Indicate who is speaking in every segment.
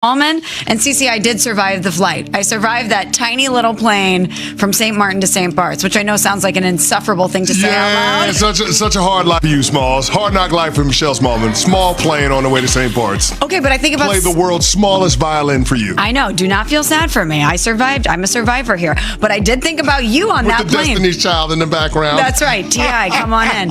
Speaker 1: And Cece, I did survive the flight. I survived that tiny little plane from St. Martin to St. Bart's, which I know sounds like an insufferable thing to say out loud.
Speaker 2: Such a hard life for you, Smalls. Hard knock life for Michelle Smallman. Small plane on the way to St. Bart's.
Speaker 1: Okay, but I think about...
Speaker 2: Play the world's smallest violin for you.
Speaker 1: I know. Do not feel sad for me. I survived. I'm a survivor here. But I did think about you on that plane.
Speaker 2: With the Destiny's Child in the background.
Speaker 1: That's right. T.I., come on in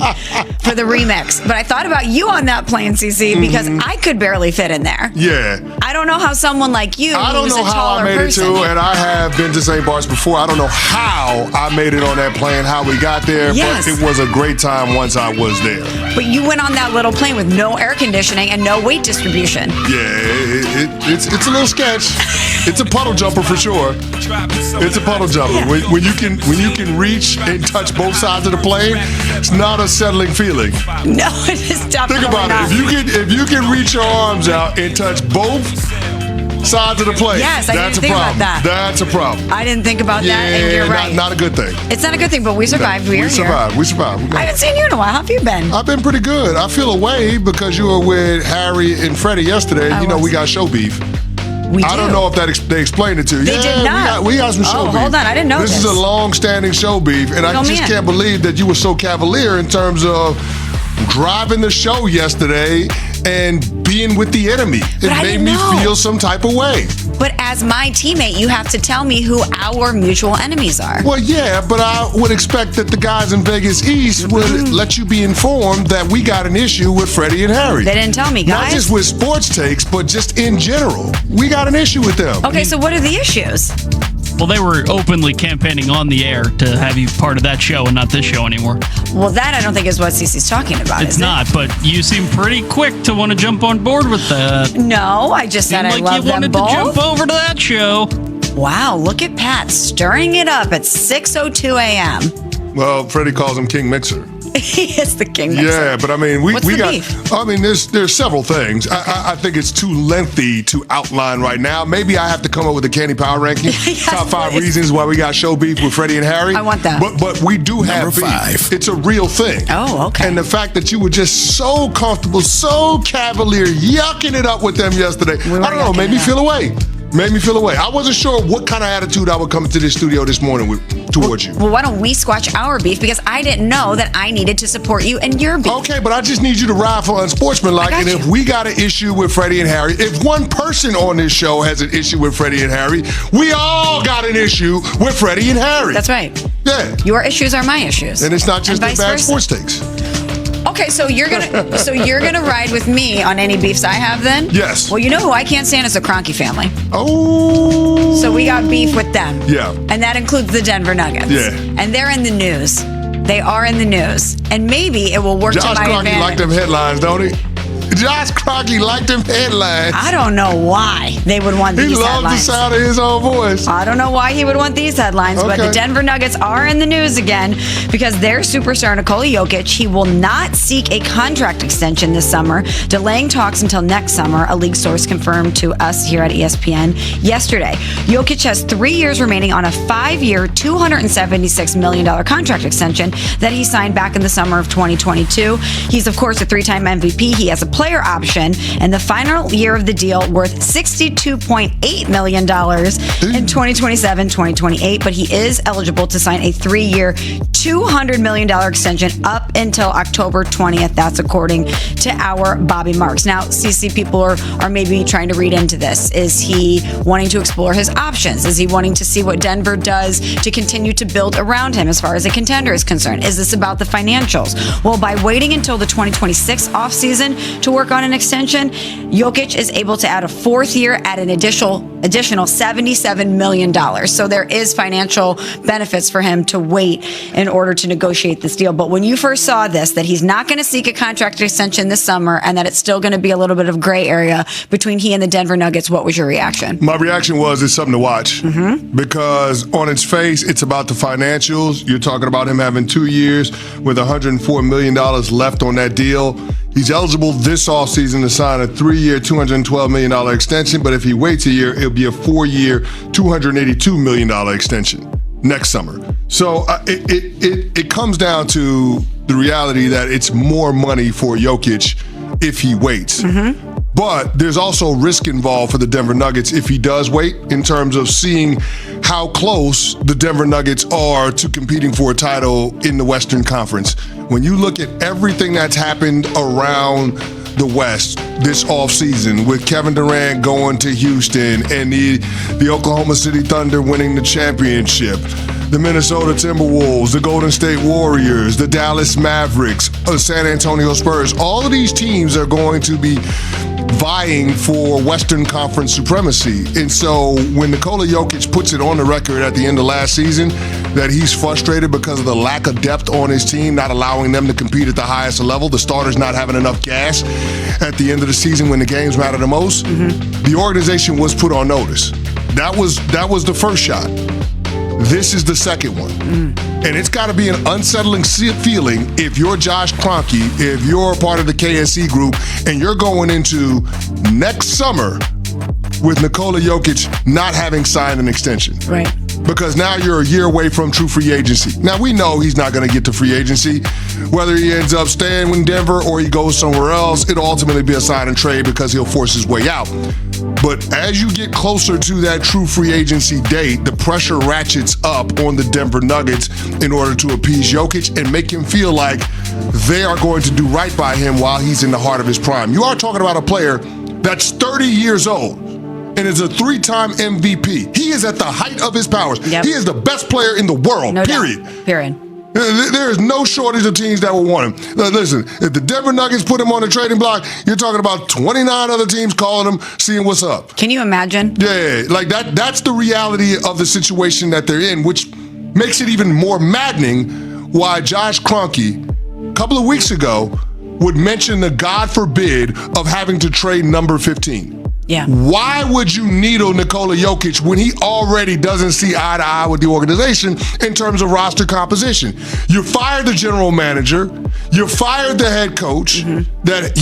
Speaker 1: for the remix. But I thought about you on that plane, Cece, because I could barely fit in there.
Speaker 2: Yeah.
Speaker 1: I don't know how someone like you,
Speaker 2: I don't know how I made it to, and I have been to St. Bart's before. I don't know how I made it on that plane, how we got there,
Speaker 1: yes.
Speaker 2: But it was a great time once I was there.
Speaker 1: But you went on that little plane with no air conditioning and no weight distribution.
Speaker 2: Yeah, it's a little sketch. It's a puddle jumper for sure. It's a puddle jumper.
Speaker 1: Yeah.
Speaker 2: When you can reach and touch both sides of the plane, it's not a settling feeling.
Speaker 1: No, it is definitely
Speaker 2: Think about
Speaker 1: not.
Speaker 2: it. If you can reach your arms out and touch both sides of the plane.
Speaker 1: Yes, I
Speaker 2: that's
Speaker 1: didn't think
Speaker 2: a problem.
Speaker 1: about that.
Speaker 2: That's a problem.
Speaker 1: I didn't think about that, and you're right.
Speaker 2: Not a good thing.
Speaker 1: It's not a good thing, but we survived.
Speaker 2: No,
Speaker 1: We
Speaker 2: survived. I
Speaker 1: haven't seen you in a while. How have you been?
Speaker 2: I've been pretty good. I feel away because you were with Harry and Freddie yesterday. We got show beef.
Speaker 1: We do.
Speaker 2: I don't know if they explained it to you.
Speaker 1: They did not.
Speaker 2: We got some show beef.
Speaker 1: Hold on. I didn't know this.
Speaker 2: This is a long-standing show beef, and I just can't believe that you were so cavalier in terms of driving the show yesterday and being with the enemy. It made me feel some type of way.
Speaker 1: But as my teammate, you have to tell me who our mutual enemies are.
Speaker 2: Well, yeah, but I would expect that the guys in Vegas East would let you be informed that we got an issue with Freddie and Harry.
Speaker 1: They didn't tell me, guys.
Speaker 2: Not just with sports takes, but just in general. We got an issue with them.
Speaker 1: Okay, so what are the issues?
Speaker 3: Well, they were openly campaigning on the air to have you part of that show and not this show anymore.
Speaker 1: Well, that I don't think is what Cece's talking about,
Speaker 3: It's not, but you seem pretty quick to want to jump on board with that.
Speaker 1: No, I just said I love them both.
Speaker 3: You wanted to jump over to that show.
Speaker 1: Wow, look at Pat stirring it up at 6:02 a.m.
Speaker 2: Well, Freddie calls him King Mixer.
Speaker 1: He is the king mixer.
Speaker 2: Yeah, but I mean, we got.
Speaker 1: Beef?
Speaker 2: I mean, there's several things. Okay. I think it's too lengthy to outline right now. Maybe I have to come up with a candy power ranking.
Speaker 1: Yes,
Speaker 2: Top 5
Speaker 1: please.
Speaker 2: reasons why we got show beef with Freddie and Harry.
Speaker 1: I want that.
Speaker 2: But we do have
Speaker 4: Number
Speaker 2: beef.
Speaker 4: 5.
Speaker 2: It's a real thing.
Speaker 1: Oh, okay.
Speaker 2: And the fact that you were just so comfortable, so cavalier, yucking it up with them yesterday, I don't know, made me feel away. I wasn't sure what kind of attitude I would come into this studio this morning towards you.
Speaker 1: Well, why don't we squash our beef? Because I didn't know that I needed to support you in your beef.
Speaker 2: Okay, but I just need you to ride for unsportsmanlike. And if we got an issue with Freddie and Harry, if one person on this show has an issue with Freddie and Harry, we all got an issue with Freddie and Harry.
Speaker 1: That's right.
Speaker 2: Yeah.
Speaker 1: Your issues are my issues.
Speaker 2: And it's not just the
Speaker 1: vice
Speaker 2: bad
Speaker 1: versa.
Speaker 2: sports takes.
Speaker 1: Okay, so you're gonna ride with me on any beefs I have then?
Speaker 2: Yes.
Speaker 1: Well, you know who I can't stand is the Kroenke family.
Speaker 2: Oh.
Speaker 1: So we got beef with them.
Speaker 2: Yeah.
Speaker 1: And that includes the Denver Nuggets.
Speaker 2: Yeah.
Speaker 1: And they're in the news. They are in the news. And maybe it will work to my advantage.
Speaker 2: Josh Kroenke like them headlines, don't he? Josh Kroenke like them headlines.
Speaker 1: I don't know why they would want these headlines.
Speaker 2: He loves the sound of his own voice.
Speaker 1: I don't know why he would want these headlines, but the Denver Nuggets are in the news again because their superstar Nikola Jokic, he will not seek a contract extension this summer, delaying talks until next summer, a league source confirmed to us here at ESPN yesterday. Jokic has 3 years remaining on a 5-year, $276 million contract extension that he signed back in the summer of 2022. He's, of course, a 3-time MVP. He has a player option, and the final year of the deal worth $62.8 million in 2027-2028, but he is eligible to sign a 3-year, $200 million extension up until October 20th. That's according to our Bobby Marks. Now, CC, people are maybe trying to read into this. Is he wanting to explore his options? Is he wanting to see what Denver does to continue to build around him as far as a contender is concerned? Is this about the financials? Well, by waiting until the 2026 offseason to work on an extension, Jokic is able to add a 4th year at an additional $77 million. So there is financial benefits for him to wait in order to negotiate this deal. But when you first saw this, that he's not going to seek a contract extension this summer and that it's still going to be a little bit of gray area between he and the Denver Nuggets, what was your reaction?
Speaker 2: My reaction was it's something to watch because on its face, it's about the financials. You're talking about him having 2 years with $104 million left on that deal. He's eligible this offseason to sign a 3-year, $212 million extension, but if he waits a year, it'll be a 4-year, $282 million extension next summer. So it comes down to the reality that it's more money for Jokic if he waits. But there's also risk involved for the Denver Nuggets if he does wait, in terms of seeing how close the Denver Nuggets are to competing for a title in the Western Conference. When you look at everything that's happened around the West this offseason, with Kevin Durant going to Houston and the Oklahoma City Thunder winning the championship, the Minnesota Timberwolves, the Golden State Warriors, the Dallas Mavericks, the San Antonio Spurs, all of these teams are going to be vying for Western Conference supremacy. And so when Nikola Jokic puts it on the record at the end of last season that he's frustrated because of the lack of depth on his team, not allowing them to compete at the highest level, the starters not having enough gas at the end of the season when the games matter the most, the organization was put on notice. That was the first shot. This is the second one. And it's got to be an unsettling feeling if you're Josh Kroenke, if you're part of the KSE group, and you're going into next summer with Nikola Jokic not having signed an extension.
Speaker 1: Right.
Speaker 2: Because now you're a year away from true free agency. Now, we know he's not going to get to free agency. Whether he ends up staying in Denver or he goes somewhere else, it'll ultimately be a sign and trade because he'll force his way out. But as you get closer to that true free agency date, the pressure ratchets up on the Denver Nuggets in order to appease Jokic and make him feel like they are going to do right by him while he's in the heart of his prime. You are talking about a player that's 30 years old and is a 3-time MVP. He is at the height of his powers.
Speaker 1: Yep.
Speaker 2: He is the best player in the world,
Speaker 1: No
Speaker 2: period.
Speaker 1: doubt. Period.
Speaker 2: There is no shortage of teams that will want him. Listen, if the Denver Nuggets put him on the trading block, you're talking about 29 other teams calling him, seeing what's up.
Speaker 1: Can you imagine?
Speaker 2: Yeah, like that's the reality of the situation that they're in, which makes it even more maddening why Josh Kroenke, a couple of weeks ago, would mention the God forbid of having to trade number 15.
Speaker 1: Yeah.
Speaker 2: Why would you needle Nikola Jokic when he already doesn't see eye to eye with the organization in terms of roster composition? You fired the general manager. You fired the head coach that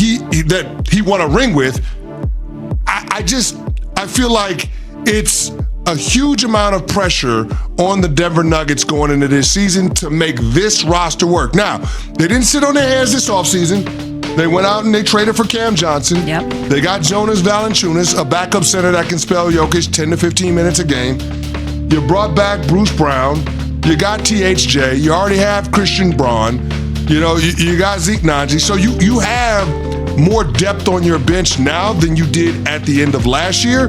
Speaker 2: he won a ring with. I feel like it's a huge amount of pressure on the Denver Nuggets going into this season to make this roster work. Now, they didn't sit on their hands this offseason. They went out and they traded for Cam Johnson.
Speaker 1: Yep.
Speaker 2: They got Jonas Valanciunas, a backup center that can spell Jokic 10 to 15 minutes a game. You brought back Bruce Brown. You got THJ. You already have Christian Braun. You know, you got Zeke Naji. So you have more depth on your bench now than you did at the end of last year.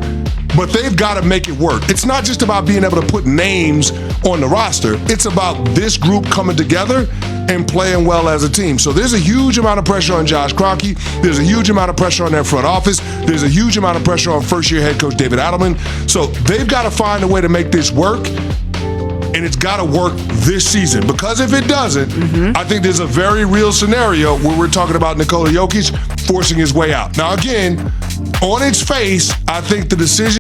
Speaker 2: But they've got to make it work. It's not just about being able to put names on the roster. It's about this group coming together and playing well as a team. So there's a huge amount of pressure on Josh Kroenke. There's a huge amount of pressure on their front office. There's a huge amount of pressure on first-year head coach David Adelman. So they've got to find a way to make this work, and it's got to work this season. Because if it doesn't, I think there's a very real scenario where we're talking about Nikola Jokic forcing his way out. Now, again, on its face, I think the decision